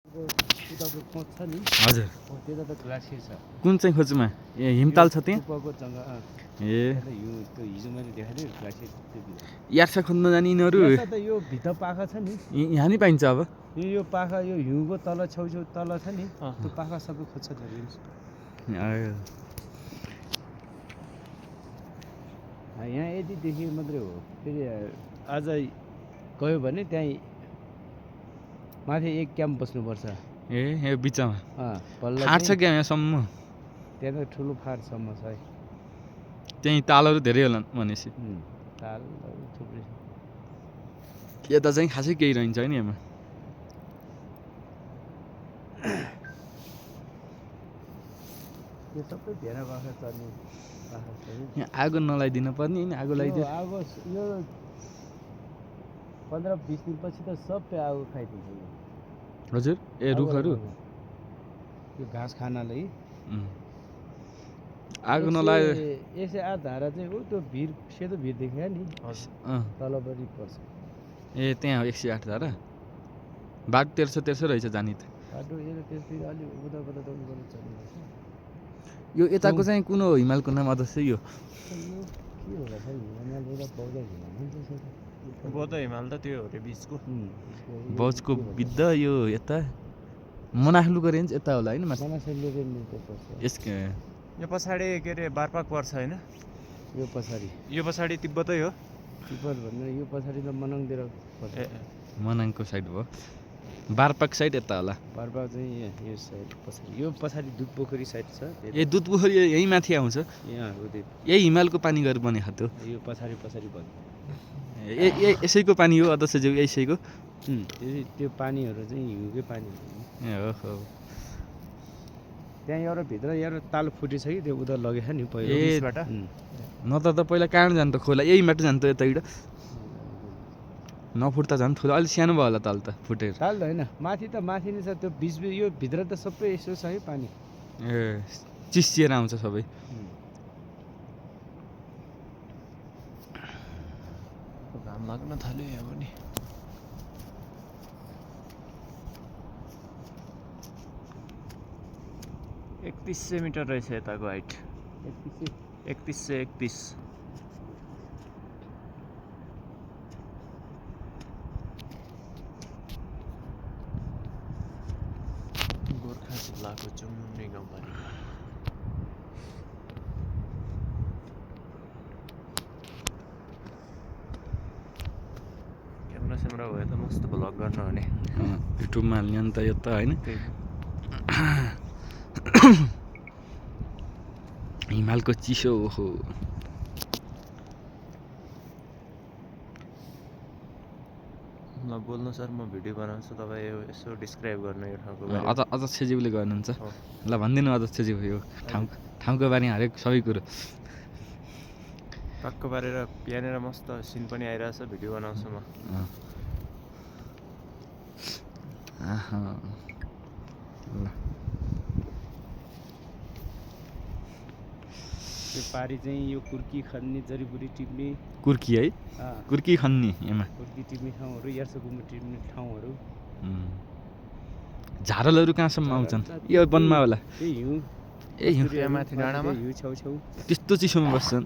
हजुर कुन चाहिँ खोजमा ए हिमताल छ त्यहाँ हिजो मैले देखाएको थिएँ ग्लासियर यार्सा खोज्न जाने यिनीहरू यो भित्र पाखा छ नि यहाँ नि पाइन्छ अब यो पाखा यो हिउँको तल छेउछेउ तल छ नि त्यो पाखा सबै खोज्छ यहाँ यति देखियो मात्रै हो फेरि आज गयो भने त्यहाँ माथि एक क्याम्प बस्नुपर्छ ए यो बिचमा फाट फाट छ क्या यहाँसम्म त्यहाँ त ठुलो फाटसम्म छ है त्यहीँ तालहरू धेरै होला भनेपछि तालहरू थुप्रै छ यता चाहिँ खासै केही रहन्छ नि यसमा यो सबै भेडा बाख्रा चर्ने बाख्रा छ यहाँ आगो नलाइदिनु पर्ने नि आगो लगाइदियो आगो यो 15-20 दिनपछि त सबै आगो खाइदिन्छ यो हजुर ए रुखहरू यो घाँस खानालाई आगो नलाए 108 धारा चाहिँ हो त्यो भिर सेतो भिर देखियो नि तलपट्टि पर्छ ए त्यहाँ 108 धारा बाटो 1300 रहेछ जाने त बाटो त्यसतिर अलि उता दौड गर्नु चल्नुपर्छ यो यताको चाहिँ कुन हो हिमालको नाम अध्यक्ष यो के होला सर हिमाल एउटा बौद्ध हिमाल हुन्छ बौद्ध हिमाल त त्यो हो रे बिचको बौचको बिद्ध यो यता मनाखलुको रेन्ज यता होला होइन मनाखलुको रेन्ज पर्छ यसको यो पछाडि के अरे बारपाक पर्छ होइन यो पछाडि तिब्बतै हो तिब्बत भन्ने यो पछाडि त मनाङतिर पर्छ मनाङको साइड भयो बारपाक साइड यता होला बारपाक चाहिँ यो साइड पछाडि यो पछाडि दुधपोखरी साइड छ ए दुधपोखरी यही माथि आउँछ यहाँ यही हिमालको पानी गएर बनेको त्यो यो पछाडि बन्द यसैको पानी हो अध्यक्षज्यू यसैको त्यो पानीहरू चाहिँ हिउँकै पानी ए हो त्यहाँ एउटा भित्र एउटा ताल फुटेछ कि त्यो उता लगेछ नि पहिलाबाट नत्र त पहिला कहाँ जान्छ त खोला यही माटो जान्छ यताबाट नफुट्दा झन् ठुलो अलिक सानो भयो होला ताल त फुटेर ताल त होइन माथि त माथि नै छ त्यो बिच यो भित्र त सबै यसो छ है पानी ए चिसिएर आउँछ सबै घाम लाग्न थाल्यो यहाँ पनि 3100 मिटर रहेछ यताको हाइट 3131 गोर्खा जिल्लाको जुम्ने गाउँपालिका क्यामेरा भयो त मस्त भ्लग गर्न भने युट्युबमा हाल्ने अन्त यो त होइन हिमालको चिसो हो ल बोल्नु सर म भिडियो बनाउँछु तपाईँ यसो डिस्क्राइब गर्नु यो ठाउँको अध्यक्षज्यूले गर्नुहुन्छ ल भनिदिनु अध्यक्षज्यू यो ठाउँको बारेमा हरेक सबै कुरो टक्क पारेर यहाँनिर मस्त सिन पनि आइरहेछ भिडियो बनाउँछु म त्यो पारी चाहिँ यो कुर्की खन्ने जडीबुटी टिप्ने कुर्की है कुर्की खन्ने यहाँ कुर्की टिप्ने ठाउँहरू यार्सोकुमो टिप्ने ठाउँहरू झारलहरू कहाँसम्म आउँछन् यो वनमा होला हिउँ माथि डाँडामा हिउँ छेउछेउ त्यस्तो चिसोमा बस्छन्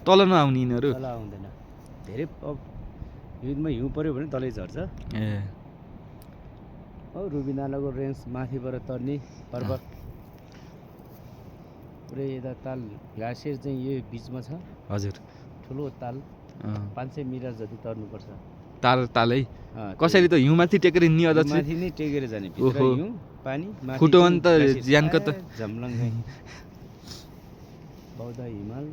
तल नआउने यिनीहरू तल आउँदैन धेरै हिउँमा हिउँ पऱ्यो भने तलै झर्छ ए हो रुबी नालाको रेन्ज माथिबाट तर्ने पर्वत पुरै यता ताल ग्लासियर चाहिँ यो बिचमा छ हजुर ठुलो ताल 500 मिटर जति तर्नुपर्छ तालै कसरी त हिउँमाथि टेकेर नि अध्यक्ष माथि नै टेकेर जाने भित्र हिउँ पानी माथि फुटो अन्त ज्यानको त झम्लङ बौद्ध हिमाल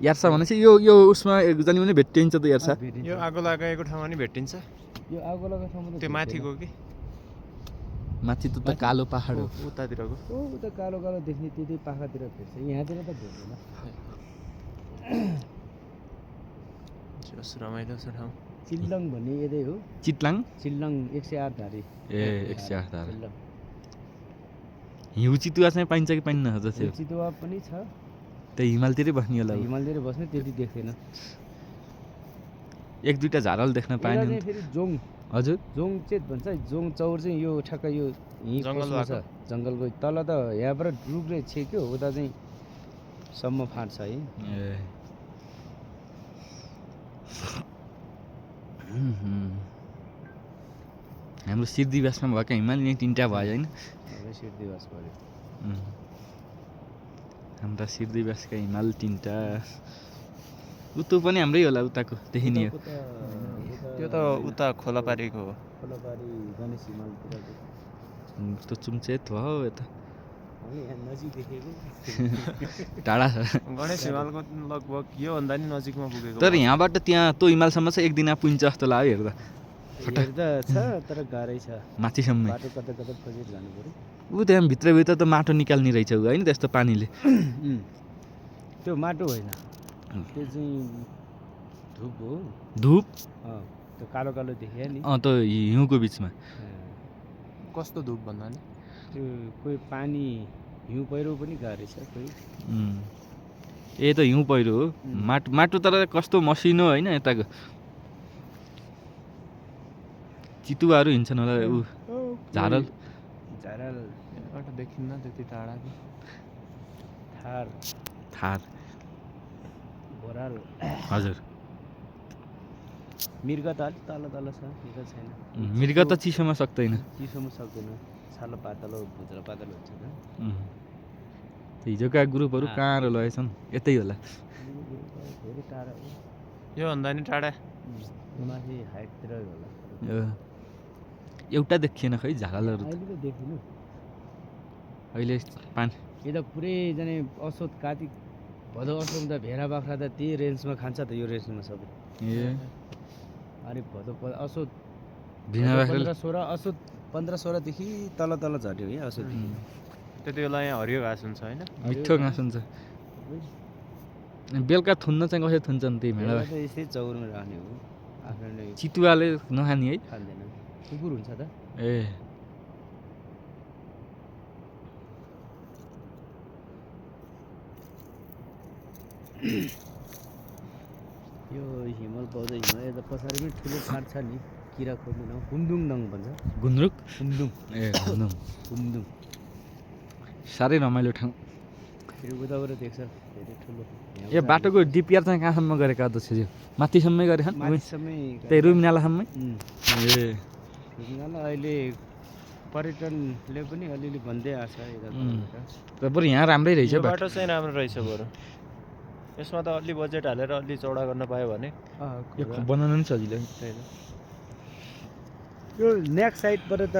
यार्सा भनेपछि यो उसमा जाने भने भेटिन्छ त यार्सा यो आगो लगाएको ठाउँमा नि भेटिन्छ यो आगो लगाएको ठाउँमा त्यो माथिको कि माथि त कालो पहाड हो उतातिरको उता कालो कालो देख्ने त्यति पाखातिर भेट्छ यहाँतिर त भेट्दैन रमाइलो छ ठाउँ चिल्लङ भन्ने यतै हो चितलाङ 108 धारी ए 108 धारी हिउँ चितुवा चाहिँ पाइन्छ कि पाइन्न जस्तो चितुवा पनि छ त्यही हिमालतिरै बस्ने होला हिमालतिर बस्ने त्यति देख्दैन एक दुईटा झारल देख्न पाएन फेरि जोङ हजुर जोङ चेत भन्छ जोङ चौर चाहिँ यो ठ्याक्क यो यहीँ जङ्गल पस्नु छ भएको? जङ्गलको तल त यहाँबाट रुखले छेक्यो उता चाहिँ सम्म फाँट छ है ए हाम्रो सिद्धिवासमा भएको हिमाल यहीँ 3टा भयो होइन अब सिद्धिवास पऱ्यो हाम्रा सिद्धिवासका हिमाल 3टा उतो पनि हाम्रै होला उताको देखिने हो त्यो त उता खोलापारीको हो खोलाबारी गणेश हिमालतिरको त्यो चुम्चेत भयो यता हामी यहाँ नजिक देखेको टाढा छ गणेश हिमालको लगभग योभन्दा नि नजिकमा पुगेको तर यहाँबाट त्यहाँ त्यो हिमालसम्म चाहिँ एक दिन पुग्छ जस्तो लाग्यो हेर्दा हेर्दा छ तर गाह्रै छ माथिसम्म बाटो कता कता खोजेर जानु पऱ्यो ऊ त्यहाँ भित्रभित्र त माटो निकाल्ने रहेछ ऊ होइन त्यस्तो पानीले त्यो माटो होइन त्यो चाहिँ धुप हो धुप त्यो कालो कालो देखियो नि त्यो हिउँको बिचमा कस्तो धुप भन्दा नि त्यो कोही पानी हिउँ पहिरो पनि गाह्रै छ कोही ए त हिउँ पहिरो हो माटो माटो तर कस्तो मसिनो होइन यताको चितुवाहरू हिँड्छन् होला ऊ झारल झारल यहाँबाट देखिन्न त्यति टाढाको थार थार भोराल हजुर मृग त अलिक तल तल छ मृग छैन मृग त चिसोमा सक्दैन चिसोमा सक्दैन छालो पातलो भुद्रा पातलो हुन्छ त हिजोका ग्रुपहरू कहाँ रहेछन् यतै होला धेरै टाढा हो योभन्दा नि टाढा माथि हाइटतिर होला एउटा देखिएन खै झालहरू अहिले त देखिनु अहिले पानी यो त पुरै जाने असोज कार्तिक भदौ असोज त भेडा बाख्रा त त्यही रेन्जमा खान्छ त यो रेन्जमा सबै ए अनि भदौ असोज भिना बाख्रा 15-16 असोज 15-16 देखि तल तल झट्यो है असोज त्यति बेला यहाँ हरियो घाँस हुन्छ होइन मिठो घाँस हुन्छ बेलुका थुन्न चाहिँ कसरी थुन्छन् त्यही भेडा त यस्तै चौरमा राख्ने हो आफ्नो चितुवाले नखाने है खाँदैन कुकुर हुन्छ त ए यो हिमाल पाउँदा हिमाल यता पछाडि पनि ठुलो फाँट छ नि किरा खोज्नु न हुम्दुङदङ भन्छ गुन्द्रुक हुम्दुङ ए हुम्दुङ हुम्दुङ साह्रै रमाइलो ठाउँ फेरि उताबाट देख्छ धेरै ठुलो ए बाटोको डिपिआर चाहिँ कहाँसम्म गरेका अध्यक्षज्यू माथिसम्मै गरेछन् माथिसम्मै त्यही रुमिनालासम्मै ए रुमिनाला अहिले पर्यटनले पनि अलिअलि भन्दै आएको छ यता तर बरु यहाँ राम्रै रहेछ यो बाटो बाटो चाहिँ राम्रो रहेछ बरु यसमा त अलि बजेट हालेर अलि चौडा गर्न पायो भने यो बनाउनु पनि सजिलो त्यही त यो नेक साइडबाट त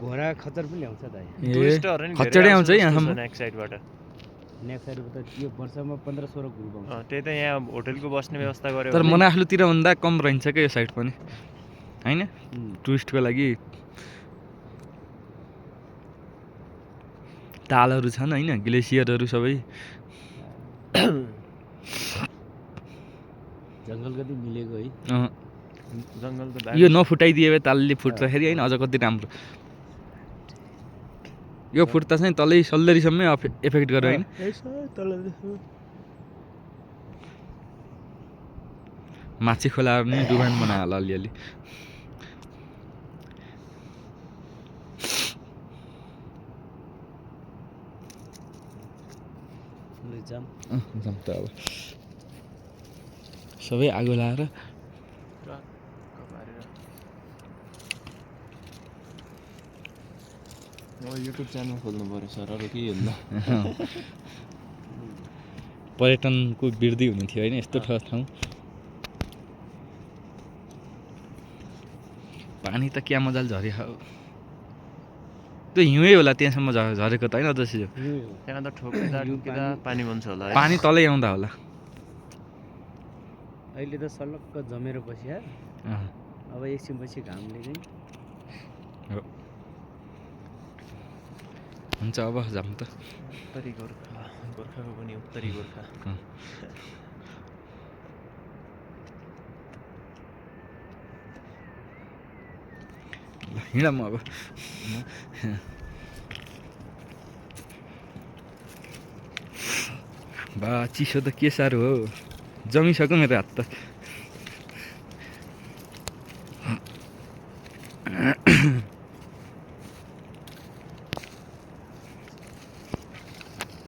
घोडा खच्चर पनि ल्याउँछ त ए टुरिस्टहरू नि खच्चडै आउँछ है यहाँसम्म नेक साइडबाट नेक साइडबाट यो वर्षमा 15-16 ग्रुप आउँछ त्यही त यहाँ होटलको बस्ने व्यवस्था गर्यो तर भने मनाखलुतिर भन्दा कम रहन्छ क्या यो साइड पनि होइन टुरिस्टको लागि तालहरू छन् होइन ग्लेसियरहरू सबै जङ्गल कति मिलेको है जङ्गलको यो नफुटाइदिए भए तालले फुट्दाखेरि होइन अझ कति राम्रो यो फुट्दा चाहिँ तलै सल्लरीसम्मै एफेक्ट गर्यो होइन माछी खोलाहरू नि डुबान बनायो होला अलिअलि जाम त अब सबै आगो लाएर युट्युब च्यानल खोल्नु पऱ्यो सर अरू केही हुन्न पर्यटनको वृद्धि हुने थियो होइन यस्तो ठाउँ पानी त क्या मजाले झऱ्यो हौ त्यो हिउँै होला त्यहाँसम्म झरेको त होइन अध्यक्ष त्यहाँ त ठोक्दा ठोक्दा पानी बन्छ होला है पानी तलै आउँदा होला अहिले त सलक्क जमेर बस्या अब एकछिनपछि घामले चाहिँ हुन्छ अब जाम त उत्तरी गोर्खा गोर्खाको पनि उत्तरी गोर्खा हिँड म अब बा चिसो त के साह्रो हो जमिसक्यो मेरो हात त